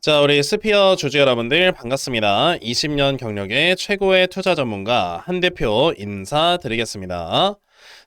자, 우리 스피어 주주 여러분들 반갑습니다. 20년 경력의 최고의 투자 전문가 한 대표 인사드리겠습니다.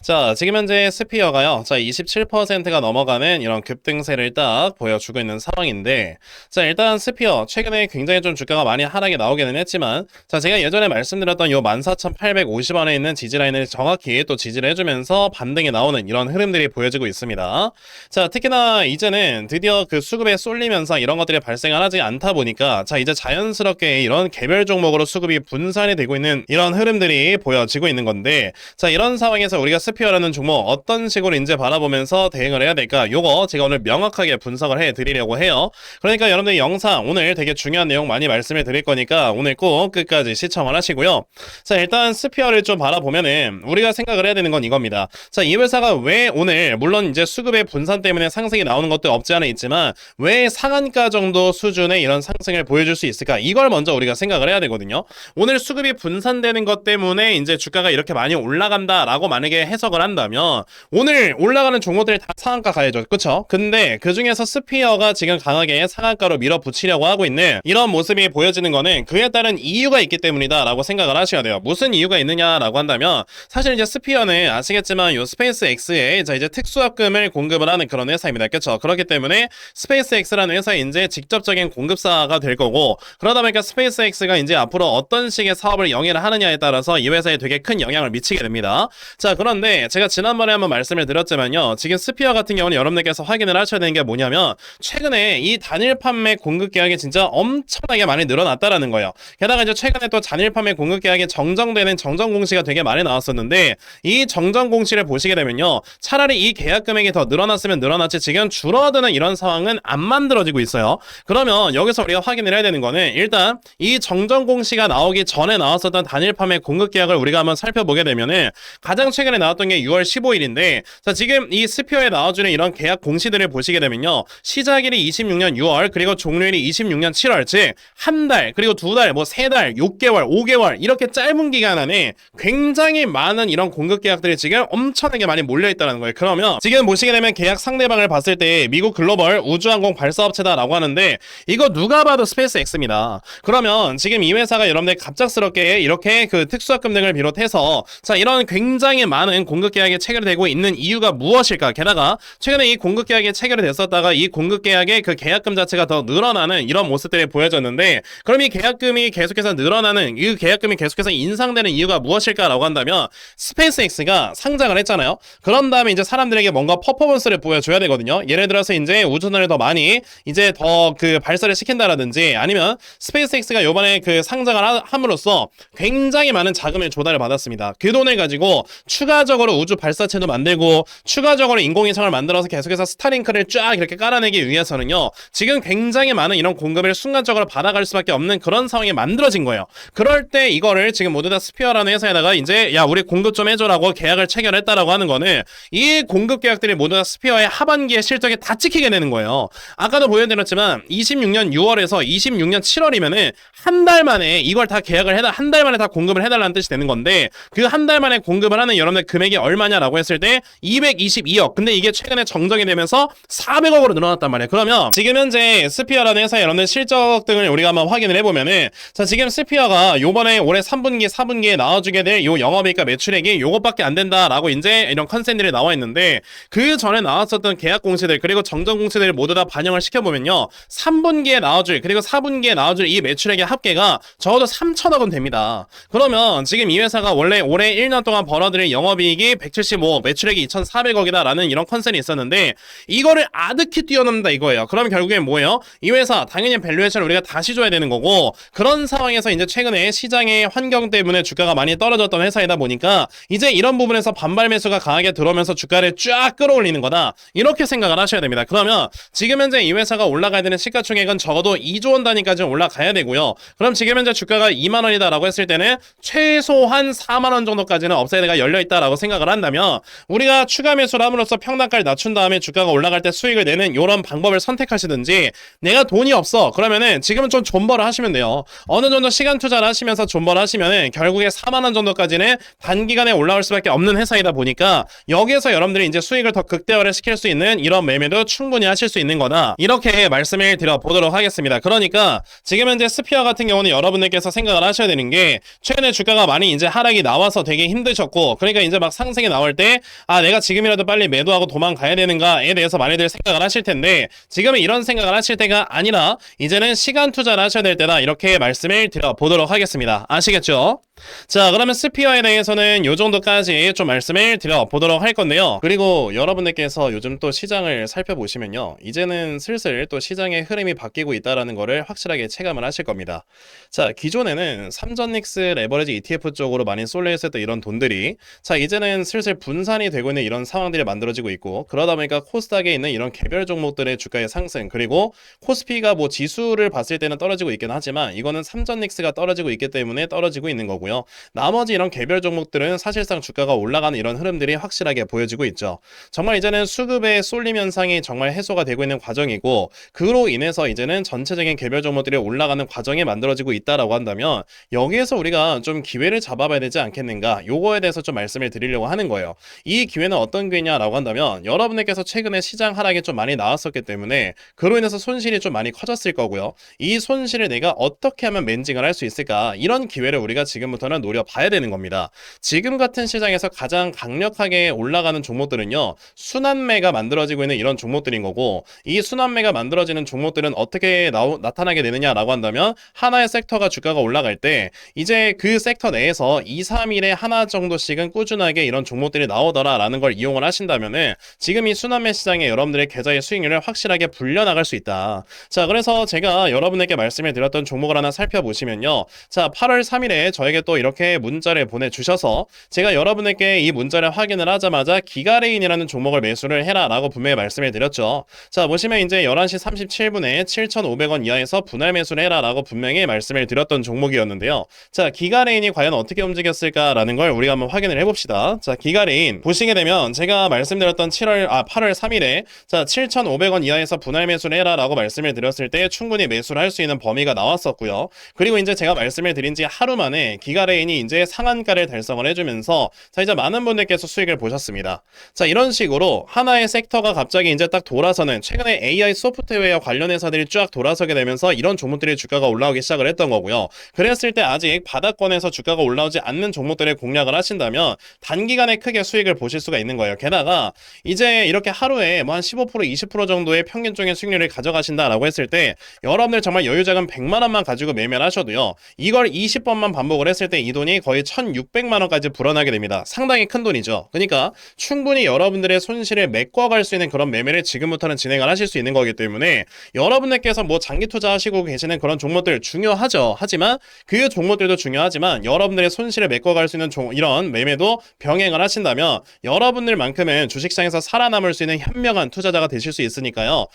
자, 지금 현재 스피어가요. 자, 27%가 넘어가는 이런 급등세를 딱 보여주고 있는 상황인데, 자, 일단 스피어 최근에 굉장히 좀 주가가 많이 하락이 나오기는 했지만, 자, 제가 예전에 말씀드렸던 요 14,850원에 있는 지지라인을 정확히 또 지지를 해주면서 반등이 나오는 이런 흐름들이 보여지고 있습니다. 자, 특히나 이제는 드디어 그 수급에 쏠리면서 이런 것들이 발생을 하지 않다 보니까, 자, 이제 자연스럽게 이런 개별 종목으로 수급이 분산이 되고 있는 이런 흐름들이 보여지고 있는 건데, 자, 이런 상황에서 우리가 스피어라는 종목 어떤 식으로 이제 바라보면서 대응을 해야 될까? 요거 제가 오늘 명확하게 분석을 해드리려고 해요. 그러니까 여러분들 영상 오늘 되게 중요한 내용 많이 말씀을 드릴 거니까 오늘 꼭 끝까지 시청을 하시고요. 자, 일단 스피어를 좀 바라보면은 우리가 생각을 해야 되는 건 이겁니다. 자, 이 회사가 왜 오늘 물론 이제 수급의 분산 때문에 상승이 나오는 것도 없지 않아 있지만 왜 상한가 정도 수준의 이런 상승을 보여줄 수 있을까? 이걸 먼저 우리가 생각을 해야 되거든요. 오늘 수급이 분산되는 것 때문에 이제 주가가 이렇게 많이 올라간다라고 만약에 해석을 한다면 오늘 올라가는 종목들이 다 상한가 가야죠. 그쵸? 근데 그 중에서 스피어가 지금 강하게 상한가로 밀어붙이려고 하고 있는 이런 모습이 보여지는 거는 그에 따른 이유가 있기 때문이다 라고 생각을 하셔야 돼요. 무슨 이유가 있느냐라고 한다면 사실 이제 스피어는 아시겠지만 요 스페이스 X에 이제 특수합금을 공급을 하는 그런 회사입니다. 그쵸? 그렇기 때문에 스페이스 X라는 회사에 이제 직접적인 공급사가 될 거고 그러다 보니까 스페이스 X가 이제 앞으로 어떤 식의 사업을 영위를 하느냐에 따라서 이 회사에 되게 큰 영향을 미치게 됩니다. 자, 그런데 제가 지난번에 한번 말씀을 드렸지만요. 지금 스피어 같은 경우는 여러분들께서 확인을 하셔야 되는 게 뭐냐면 최근에 이 단일 판매 공급 계약이 진짜 엄청나게 많이 늘어났다라는 거예요. 게다가 이제 최근에 또 단일 판매 공급 계약이 정정되는 정정 공시가 되게 많이 나왔었는데 이 정정 공시를 보시게 되면요. 차라리 이 계약 금액이 더 늘어났으면 늘어났지 지금 줄어드는 이런 상황은 안 만들어지고 있어요. 그러면 여기서 우리가 확인을 해야 되는 거는 일단 이 정정 공시가 나오기 전에 나왔었던 단일 판매 공급 계약을 우리가 한번 살펴보게 되면은 가장 최근에 나왔던 게 6월 15일인데 자, 지금 이 스피어에 나와주는 이런 계약 공시들을 보시게 되면요. 시작일이 26년 6월 그리고 종료일이 26년 7월 즉 한 달 그리고 두 달 뭐 세 달 6개월 5개월 이렇게 짧은 기간 안에 굉장히 많은 이런 공급 계약들이 지금 엄청나게 많이 몰려있다는 거예요. 그러면 지금 보시게 되면 계약 상대방을 봤을 때 미국 글로벌 우주항공 발사업체다라고 하는데 이거 누가 봐도 스페이스 X입니다. 그러면 지금 이 회사가 여러분들 갑작스럽게 이렇게 그 특수합금 등을 비롯해서 자 이런 굉장히 많은 공급 계약이 체결되고 있는 이유가 무엇일까? 게다가 최근에 이 공급 계약이 체결이 됐었다가 이 공급 계약의 그 계약금 자체가 더 늘어나는 이런 모습들이 보여졌는데 그럼 이 계약금이 계속해서 늘어나는 이 계약금이 계속해서 인상되는 이유가 무엇일까라고 한다면 스페이스 X가 상장을 했잖아요. 그런 다음에 이제 사람들에게 뭔가 퍼포먼스를 보여줘야 되거든요. 예를 들어서 이제 우주선을 더 많이 이제 더 그 발사를 시킨다라든지 아니면 스페이스 X가 요번에 그 상장을 함으로써 굉장히 많은 자금을 조달을 받았습니다. 그 돈을 가지고 추가적으로 우주 발사체도 만들고 추가적으로 인공위성을 만들어서 계속해서 스타링크를 쫙 이렇게 깔아내기 위해서는요. 지금 굉장히 많은 이런 공급을 순간적으로 받아갈 수밖에 없는 그런 상황이 만들어진 거예요. 그럴 때 이거를 지금 모두 다 스피어라는 회사에다가 이제 야 우리 공급 좀 해줘라고 계약을 체결했다라고 하는 거는 이 공급 계약들이 모두 다 스피어의 하반기에 실적에 다 찍히게 되는 거예요. 아까도 보여드렸지만 26년 6월에서 26년 7월이면은 한 달 만에 이걸 다 계약을 해다 한 달 만에 다 공급을 해달라는 뜻이 되는 건데 그 한 달 만에 공급을 하는 여러분들 금액이 얼마냐라고 했을 때 222억. 근데 이게 최근에 정정이 되면서 400억으로 늘어났단 말이에요. 그러면 지금 현재 스피어라는 회사의 여러분들 실적 등을 우리가 한번 확인을 해보면은 자 지금 스피어가 요번에 올해 3분기 4분기에 나와주게 될 요 영업이익과 매출액이 요것밖에 안 된다라고 이제 이런 컨센들이 나와 있는데 그 전에 나왔었던 계약 공시들 그리고 정정 공시들 모두 다 반영을 시켜보면요 3분기에 나와줄 그리고 4분기에 나와줄 이 매출액의 합계가 적어도 3천억은 됩니다. 그러면 지금 이 회사가 원래 올해 1년 동안 벌어들인 영업이익이 175억 매출액이 2,400억이다 라는 이런 컨셉이 있었는데 이거를 아득히 뛰어넘는다 이거예요. 그럼 결국엔 뭐예요? 이 회사 당연히 밸류에이션을 우리가 다시 줘야 되는 거고 그런 상황에서 이제 최근에 시장의 환경 때문에 주가가 많이 떨어졌던 회사이다 보니까 이제 이런 부분에서 반발 매수가 강하게 들어오면서 주가를 쫙 끌어올리는 거다 이렇게 생각을 하셔야 됩니다. 그러면 지금 현재 이 회사가 올라가야 되는 시가총액은 적어도 2조 원 단위까지 올라가야 되고요. 그럼 지금 현재 주가가 2만 원이다 라고 했을 때는 최소한 4만 원 정도까지는 업사이드가 열려있다 있다라고 생각을 한다면 우리가 추가 매수를 함으로써 평단가를 낮춘 다음에 주가가 올라갈 때 수익을 내는 이런 방법을 선택하시든지, 내가 돈이 없어 그러면은 지금은 좀 존버를 하시면 돼요. 어느 정도 시간 투자를 하시면서 존버를 하시면은 결국에 4만원 정도까지는 단기간에 올라올 수밖에 없는 회사이다 보니까 여기에서 여러분들이 이제 수익을 더 극대화를 시킬 수 있는 이런 매매도 충분히 하실 수 있는 거다, 이렇게 말씀을 드려보도록 하겠습니다. 그러니까 지금 현재 스피어 같은 경우는 여러분들께서 생각을 하셔야 되는 게, 최근에 주가가 많이 이제 하락이 나와서 되게 힘드셨고, 그러니까 이제 막 상승이 나올 때 내가 지금이라도 빨리 매도하고 도망가야 되는가에 대해서 많이들 생각을 하실 텐데, 지금은 이런 생각을 하실 때가 아니라 이제는 시간 투자를 하셔야 될 때다, 이렇게 말씀을 드려보도록 하겠습니다. 아시겠죠? 자, 그러면 스피어에 대해서는 요 정도까지 좀 말씀을 드려보도록 할 건데요. 그리고 여러분들께서 요즘 또 시장을 살펴보시면요, 이제는 슬슬 또 시장의 흐름이 바뀌고 있다는 거를 확실하게 체감을 하실 겁니다. 자, 기존에는 삼전닉스 레버리지 ETF 쪽으로 많이 쏠려 있었던 이런 돈들이, 자, 이제는 슬슬 분산이 되고 있는 이런 상황들이 만들어지고 있고, 그러다 보니까 코스닥에 있는 이런 개별 종목들의 주가의 상승, 그리고 코스피가 뭐 지수를 봤을 때는 떨어지고 있긴 하지만 이거는 삼전닉스가 떨어지고 있기 때문에 떨어지고 있는 거고요. 나머지 이런 개별 종목들은 사실상 주가가 올라가는 이런 흐름들이 확실하게 보여지고 있죠. 정말 이제는 수급의 쏠림 현상이 정말 해소가 되고 있는 과정이고, 그로 인해서 이제는 전체적인 개별 종목들이 올라가는 과정이 만들어지고 있다라고 한다면 여기에서 우리가 좀 기회를 잡아봐야 되지 않겠는가, 요거에 대해서 좀 말씀을 드리려고 하는 거예요. 이 기회는 어떤 기회냐라고 한다면, 여러분들께서 최근에 시장 하락이 좀 많이 나왔었기 때문에 그로 인해서 손실이 좀 많이 커졌을 거고요. 이 손실을 내가 어떻게 하면 맨징을 할 수 있을까, 이런 기회를 우리가 지금부터는 노려봐야 되는 겁니다. 지금 같은 시장에서 가장 강력하게 올라가는 종목들은요, 순환매가 만들어지고 있는 이런 종목들인 거고, 이 순환매가 만들어지는 종목들은 어떻게 나타나게 되느냐라고 한다면, 하나의 섹터가 주가가 올라갈 때 이제 그 섹터 내에서 2, 3일에 하나 정도씩은 꾸준하게 이런 종목들이 나오더라라는 걸 이용을 하신다면은 지금 이 순환매 시장에 여러분들의 계좌의 수익률을 확실하게 불려나갈 수 있다. 자, 그래서 제가 여러분에게 말씀을 드렸던 종목을 하나 살펴보시면요, 자, 8월 3일에 저에게 또 이렇게 문자를 보내주셔서 제가 여러분에게 이 문자를 확인을 하자마자 기가레인이라는 종목을 매수를 해라 라고 분명히 말씀을 드렸죠. 자, 보시면 이제 11시 37분에 7,500원 이하에서 분할 매수를 해라 라고 분명히 말씀을 드렸던 종목이었는데요. 자, 기가레인이 과연 어떻게 움직였을까라는 걸 우리가 한번 확인을 해봅시다. 자, 기가레인 보시게 되면 제가 말씀드렸던 8월 3일에 자, 7,500원 이하에서 분할 매수를 해라 라고 말씀을 드렸을 때 충분히 매수를 할 수 있는 범위가 나왔었고요. 그리고 이제 제가 말씀을 드린 지 하루 만에 기가레인이 이제 상한가를 달성을 해주면서, 자, 이제 많은 분들께서 수익을 보셨습니다. 자, 이런 식으로 하나의 섹터가 갑자기 이제 딱 돌아서는, 최근에 AI 소프트웨어 관련 회사들이 쫙 돌아서게 되면서 이런 종목들의 주가가 올라오기 시작을 했던 거고요. 그랬을 때 아직 바닥권에서 주가가 올라오지 않는 종목들을 공략을 하신다면 단기간에 크게 수익을 보실 수가 있는 거예요. 게다가 이제 이렇게 하루에 뭐 한 15% 20% 정도의 평균적인 수익률을 가져가신다라고 했을 때 여러분들 정말 여유자금 100만 원만 가지고 매매를 하셔도요, 이걸 20번만 반복을 했을 때 이 돈이 거의 1,600만 원까지 불어나게 됩니다. 상당히 큰 돈이죠. 그러니까 충분히 여러분들의 손실을 메꿔갈 수 있는 그런 매매를 지금부터는 진행을 하실 수 있는 거기 때문에, 여러분들께서 뭐 장기 투자하시고 계시는 그런 종목들 중요하죠. 하지만 그 종목들도 중요하지만 여러분들의 손실을 메꿔갈 수 있는 이런 매매도 병행을 하신다면 여러분들만큼은 주식시장에서 살아남을 수 있는 현명한 투자자가 되실 수 있으니까요.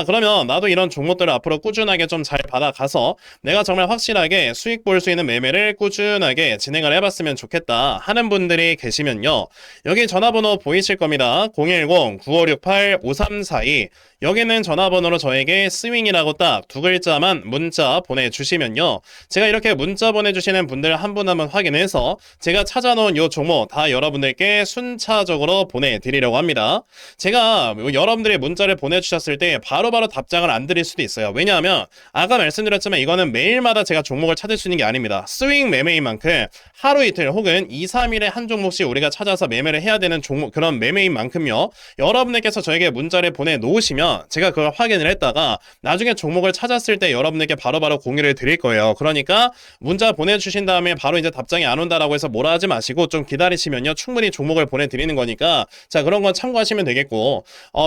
그러면 나도 이런 종목들을 앞으로 꾸준하게 좀 잘 받아가서 내가 정말 확실하게 수익 볼 수 있는 매매를 꾸준하게 진행을 해봤으면 좋겠다 하는 분들이 계시면요, 여기 전화번호 보이실 겁니다. 010-9568-5342, 여기는 전화번호로 저에게 스윙이라고 딱 두 글자만 문자 보내주시면요, 제가 이렇게 문자 보내주시는 분들 한 분 한 분 확인해서 제가 찾아놓은 요 종목 다 여러분들께 순차적으로 보내드리려고 합니다. 제가 여러분들의 문자를 보내주셨을 때 바로바로 답장을 안 드릴 수도 있어요. 왜냐하면 아까 말씀드렸지만 이거는 매일마다 제가 종목을 찾을 수 있는 게 아닙니다. 스윙 매매인 만큼 하루 이틀 혹은 2, 3일에 한 종목씩 우리가 찾아서 매매를 해야 되는 종목, 그런 매매인 만큼요, 여러분들께서 저에게 문자를 보내놓으시면 제가 그걸 확인을 했다가 나중에 종목을 찾았을 때 여러분들께 바로바로 공유를 드릴 거예요. 그러니까 문자 보내주신 다음에 바로 이제 답장이 안 온다라고 해서 뭐라 하지 마시고 좀 기다리시면요, 충분히 종목을 보내드리는 거니까 자, 그런 건 참고하시면 되겠고,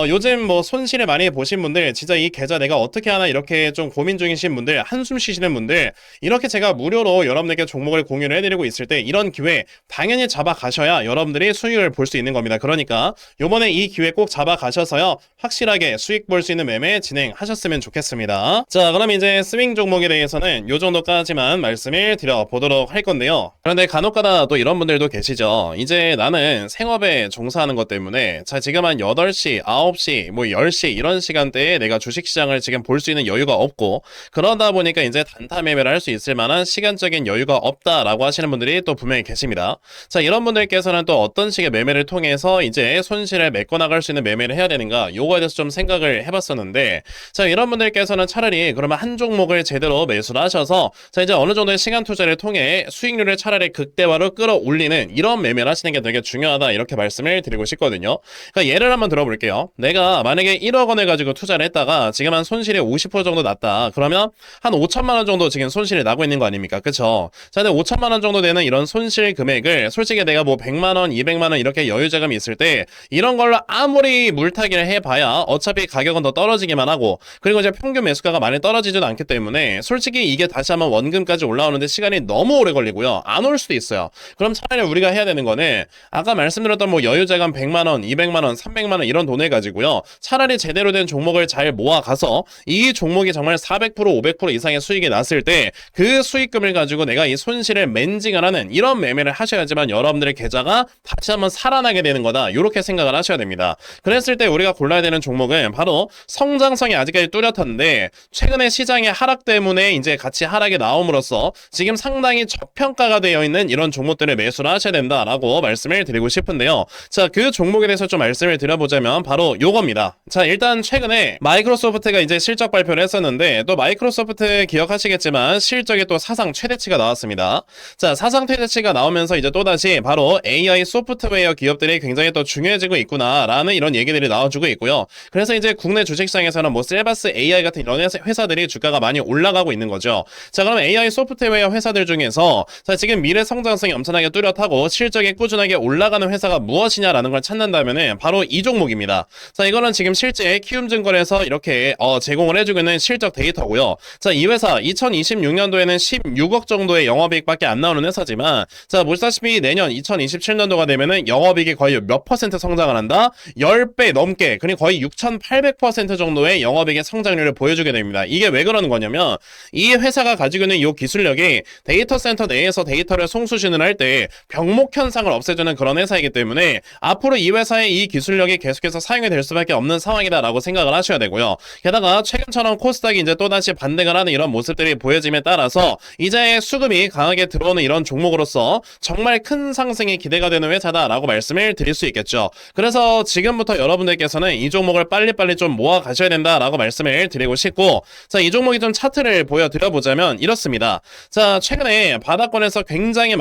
요즘 뭐 손실을 많이 보신 분들, 진짜 이 계좌 내가 어떻게 하나 이렇게 좀 고민 중이신 분들, 한숨 쉬시는 분들, 이렇게 제가 무료로 여러분들께 종목을 공유를 해드리고 있을 때 이런 기회 당연히 잡아가셔야 여러분들이 수익을 볼 수 있는 겁니다. 그러니까 요번에 이 기회 꼭 잡아가셔서요 확실하게 수익 볼 수 있는 매매 진행하셨으면 좋겠습니다. 자, 그럼 이제 스윙 종목에 대해서는 요 정도까지만 말씀을 드려보도록 할 건데요. 그런데 간혹가다 또 이런 분들도 계시죠. 이제 나는 생업에 종사하는 것 때문에 자 지금 한 8시, 9시, 뭐 10시 이런 시간대에 내가 주식시장을 지금 볼 수 있는 여유가 없고 그러다 보니까 이제 단타 매매를 할 수 있을 만한 시간적인 여유가 없다라고 하시는 분들이 또 분명히 계십니다. 자, 이런 분들께서는 또 어떤 식의 매매를 통해서 이제 손실을 메꿔나갈 수 있는 매매를 해야 되는가 요거에 대해서 좀 생각을 해봤었는데 자, 이런 분들께서는 차라리 그러면 한 종목을 제대로 매수를 하셔서 자 이제 어느 정도의 시간 투자를 통해 수익률을 차라리 극대화로 끌어올리는 이런 매매를 하시는 게 되게 중요하다 이렇게 말씀을 드리고 싶거든요. 그러니까 예를 한번 들어볼게요. 내가 만약에 1억 원을 가지고 투자를 했다가 지금 한 손실이 50% 정도 났다. 그러면 한 5천만 원 정도 지금 손실이 나고 있는 거 아닙니까? 그쵸? 자, 근데 5천만 원 정도 되는 이런 손실 금액을 솔직히 내가 뭐 100만 원, 200만 원 이렇게 여유 자금이 있을 때 이런 걸로 아무리 물타기를 해봐야 어차피 가격은 더 떨어지기만 하고 그리고 이제 평균 매수가가 많이 떨어지지도 않기 때문에 솔직히 이게 다시 한번 원금까지 올라오는데 시간이 너무 오래 걸리고요. 안 올 수도 있어요. 그럼 차라리 우리가 해야 되는 거는 아까 말씀드렸던 뭐 여유 자금 100만 원, 200만 원, 300만 원 이런 돈을 가지고요. 차라리 제대로 된 종목을 잘 모아가서 이 종목이 정말 400%, 500% 이상의 수익이 났을 때 그 수익금을 가지고 내가 이 손실을 맨징을 하는 이런 매매를 하셔야지만 여러분들의 계좌가 다시 한번 살아나게 되는 거다. 이렇게 생각을 하셔야 됩니다. 그랬을 때 우리가 골라야 되는 종목은 바로 성장성이 아직까지 뚜렷한데 최근에 시장의 하락 때문에 이제 같이 하락이 나옴으로써 지금 상당히 저평가가 되어 있는 이런 종목들을 매수를 하셔야 된다라고 말씀을 드리고 싶은데요. 자, 그 종목에 대해서 좀 말씀을 드려보자면 바로 요겁니다. 자, 일단 최근에 마이크로소프트가 이제 실적 발표를 했었는데 또 마이크로소프트 기억하시겠지만 실적이 또 사상 최대치가 나왔습니다. 자, 사상 최대치가 나오면서 이제 또다시 바로 AI 소프트웨어 기업들이 굉장히 또 중요해지고 있구나라는 이런 얘기들이 나와주고 있고요. 그래서 이제 국내 주식시장에서는 뭐 셀바스 AI 같은 이런 회사들이 주가가 많이 올라가고 있는 거죠. 자, 그럼 AI 소프트웨어 회사들 중에서 자, 지금 미래 성장성이 엄청나게 뚜렷하고 실적이 꾸준하게 올라가는 회사가 무엇이냐라는 걸 찾는다면은 바로 이 종목입니다. 자, 이거는 지금 실제 키움증권에서 이렇게 제공을 해주고 있는 실적 데이터고요. 자, 이 회사 2026년도에는 16억 정도의 영업이익밖에 안 나오는 회사지만 자, 보시다시피 내년 2027년도가 되면은 영업이익이 거의 몇 퍼센트 성장을 한다? 10배 넘게, 그리고 거의 6,800% 정도의 영업이익의 성장률을 보여주게 됩니다. 이게 왜 그러는 거냐면 이 회사가 가지고 있는 이 기술력이 데이터 센터 내에서 데이터를 송수신을 할 때 병목 현상을 없애주는 그런 회사이기 때문에 앞으로 이 회사의 이 기술력이 계속해서 사용이 될 수밖에 없는 상황이다라고 생각을 하셔야 되고요. 게다가 최근처럼 코스닥이 이제 또다시 반등을 하는 이런 모습들이 보여짐에 따라서 이제 수급이 강하게 들어오는 이런 종목으로서 정말 큰 상승이 기대가 되는 회사다라고 말씀을 드릴 수 있겠죠. 그래서 지금부터 여러분들께서는 이 종목을 빨리빨리 좀 모아 가셔야 된다라고 말씀을 드리고 싶고 자, 이 종목이 좀 차트를 보여드려보자면 이렇습니다. 자, 최근에 바닥권에서 굉장히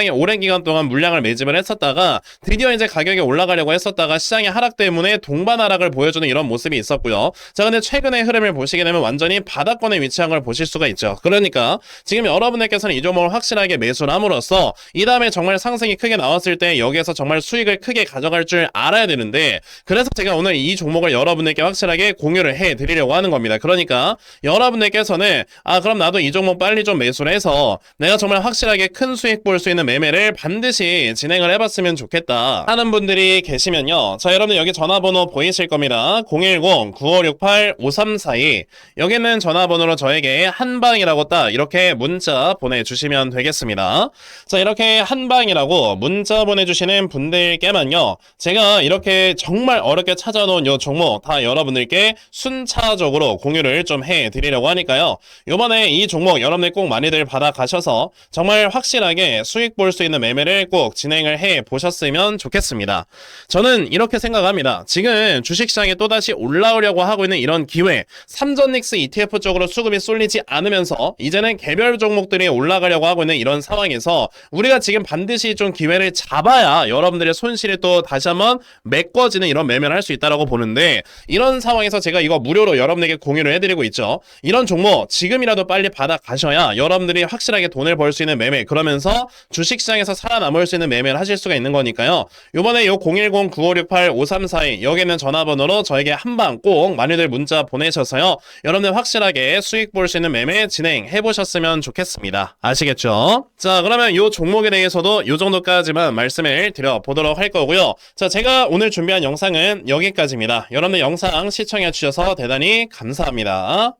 오랜 기간 동안 물량을 매집을 했었다가 드디어 이제 가격이 올라가려고 했었다가 시장의 하락 때문에 동반 하락을 보여주는 이런 모습이 있었고요. 자, 근데 최근의 흐름을 보시게 되면 완전히 바닥권에 위치한 걸 보실 수가 있죠. 그러니까 지금 여러분들께서는 이 종목을 확실하게 매수를 함으로써 이 다음에 정말 상승이 크게 나왔을 때 여기에서 정말 수익을 크게 가져갈 줄 알아야 되는데 그래서 제가 오늘 이 종목을 여러분들께 확실하게 공유를 해드리려고 하는 겁니다. 그러니까 여러분들께서는 그럼 나도 이 종목 빨리 좀 매수를 해서 내가 정말 확실하게 큰 수익 볼 수 있는 매매를 반드시 진행을 해봤으면 좋겠다 하는 분들이 계시면요. 자, 여러분들 여기 전화번호 보이실 겁니다. 010-9568-5342 여기는 전화번호로 저에게 한방이라고 딱 이렇게 문자 보내주시면 되겠습니다. 자, 이렇게 한방이라고 문자 보내주시는 분들께만요. 제가 이렇게 정말 어렵게 찾아놓은 요 종목 다 여러분들께 순차적으로 공유를 좀 해드리려고 하니까요. 요번에 이 종목 여러분들 꼭 많이들 받아가셔서 정말 확실하게 수익 볼 수 있는 매매를 꼭 진행을 해 보셨으면 좋겠습니다. 저는 이렇게 생각합니다. 지금 주식시장에 또다시 올라오려고 하고 있는 이런 기회, 삼전닉스 ETF 쪽으로 수급이 쏠리지 않으면서 이제는 개별 종목들이 올라가려고 하고 있는 이런 상황에서 우리가 지금 반드시 좀 기회를 잡아야 여러분들의 손실이 또 다시 한번 메꿔지는 이런 매매를 할 수 있다고 보는데 이런 상황에서 제가 이거 무료로 여러분에게 공유를 해드리고 있죠. 이런 종목 지금이라도 빨리 받아가셔야 여러분들이 확실하게 돈을 벌 수 있는 매매, 그러면서 주식시장에서 살아남을 수 있는 매매를 하실 수가 있는 거니까요. 요번에 요 010-9568-5342 여기는 전화번호로 저에게 한방 꼭 많이들 문자 보내셔서요. 여러분들 확실하게 수익 볼 수 있는 매매 진행해 보셨으면 좋겠습니다. 아시겠죠? 아시겠죠? 자, 그러면 이 종목에 대해서도 이 정도까지만 말씀을 드려보도록 할 거고요. 자, 제가 오늘 준비한 영상은 여기까지입니다. 여러분들 영상 시청해 주셔서 대단히 감사합니다.